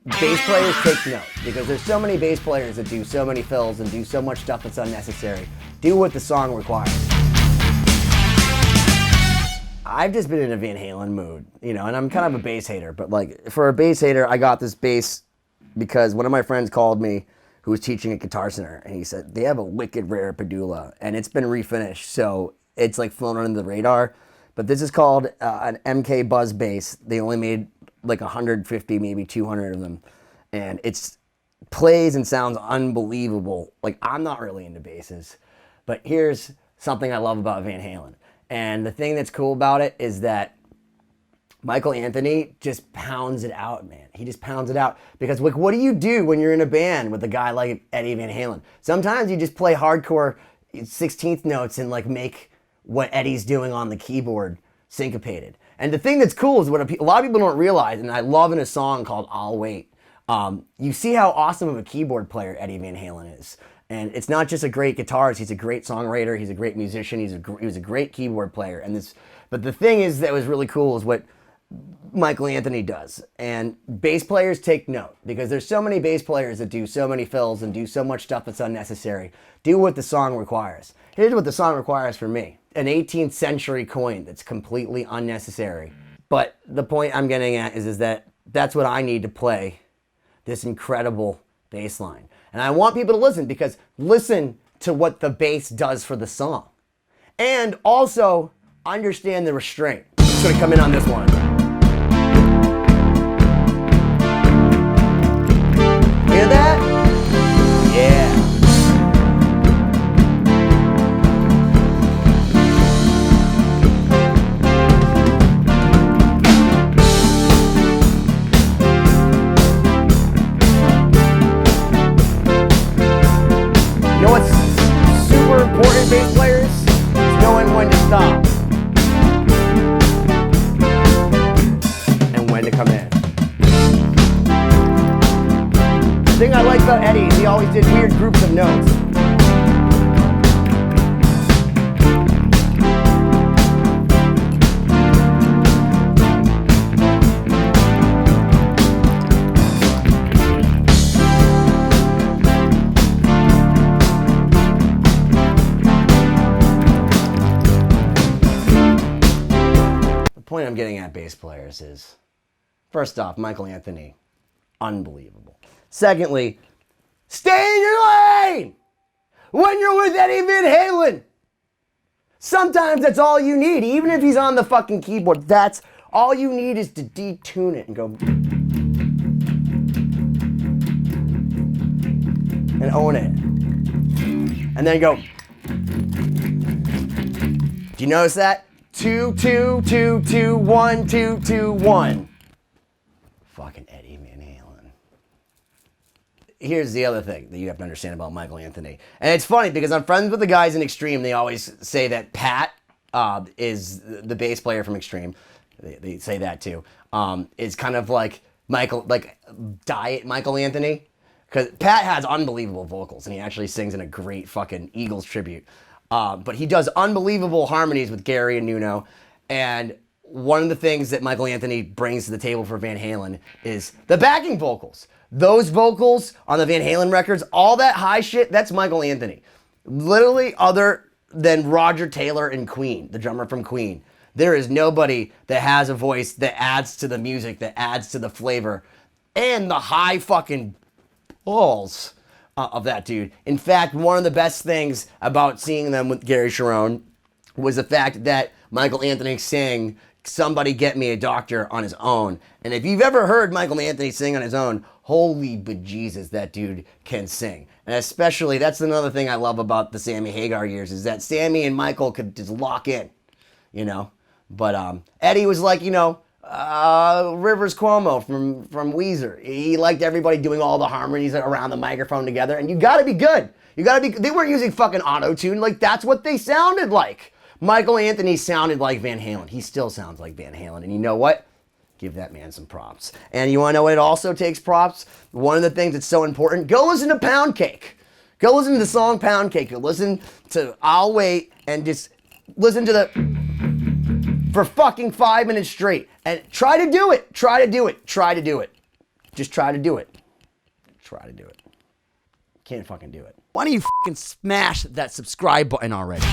Bass players take note because there's so many bass players that do so many fills and do so much stuff that's unnecessary. Do what the song requires. I've just been in a Van Halen mood, you know, and I'm kind of a bass hater, but like for a bass hater, I got this bass because one of my friends called me who was teaching at Guitar Center, and he said they have a wicked rare Padula and it's been refinished, so it's like flown under the radar. But this is called an MK Buzz bass. They only made like 150, maybe 200 of them, and it's plays and sounds unbelievable. Like, I'm not really into basses, but here's something I love about Van Halen. And the thing that's cool about it is that Michael Anthony just pounds it out, man. He just pounds it out. Because like, what do you do when you're in a band with a guy like Eddie Van Halen? Sometimes you just play hardcore 16th notes and like make what Eddie's doing on the keyboard syncopated. And the thing that's cool is what a lot of people don't realize, and I love in a song called I'll Wait, you see how awesome of a keyboard player Eddie Van Halen is. And it's not just a great guitarist, he's a great songwriter, he's a great musician, he was a great keyboard player. But the thing is that was really cool is what Michael Anthony does. And bass players take note because there's so many bass players that do so many fills and do so much stuff that's unnecessary. Do what the song requires. Here's what the song requires for me. An 18th century coin that's completely unnecessary. But the point I'm getting at is that that's what I need to play this incredible bass line. And I want people to listen because listen to what the bass does for the song. And also understand the restraint. I'm just gonna come in on this one. Hear that? Yeah. You know what's super important, bass players? Is knowing when to stop. And when to come in. The thing I like about Eddie is he always did weird groups of notes. The point I'm getting at, bass players, is first off, Michael Anthony, unbelievable. Secondly, stay in your lane when you're with Eddie Van Halen. Sometimes that's all you need. Even if he's on the fucking keyboard, that's all you need is to detune it and go and own it. And then go. Do you notice that? 2, 2, 2, 2, 1, 2, 2, 1. Fucking Eddie Van Halen. Here's the other thing that you have to understand about Michael Anthony. And it's funny because I'm friends with the guys in Extreme. They always say that Pat is the bass player from Extreme. They say that too. Is kind of like Michael, like diet Michael Anthony. Because Pat has unbelievable vocals and he actually sings in a great fucking Eagles tribute. But he does unbelievable harmonies with Gary and Nuno. And one of the things that Michael Anthony brings to the table for Van Halen is the backing vocals. Those vocals on the Van Halen records, all that high shit, that's Michael Anthony. Literally, other than Roger Taylor and Queen, the drummer from Queen, there is nobody that has a voice that adds to the music, that adds to the flavor, and the high fucking balls of that dude. In fact, one of the best things about seeing them with Gary Sharon was the fact that Michael Anthony sang Somebody Get Me a Doctor on his own. And if you've ever heard Michael Anthony sing on his own, holy bejesus, that dude can sing. And especially, that's another thing I love about the Sammy Hagar years, is that Sammy and Michael could just lock in, you know. But Eddie was like, you know, Rivers Cuomo from Weezer. He liked everybody doing all the harmonies around the microphone together, and you gotta be good. They weren't using fucking auto-tune, like that's what they sounded like. Michael Anthony sounded like Van Halen. He still sounds like Van Halen, and you know what? Give that man some props. And you wanna know what it also takes props? One of the things that's so important, go listen to Pound Cake. Go listen to the song Pound Cake. Go listen to I'll Wait, and just listen to for fucking 5 minutes straight. And try to do it. Just try to do it. Try to do it. Can't fucking do it. Why don't you fucking smash that subscribe button already?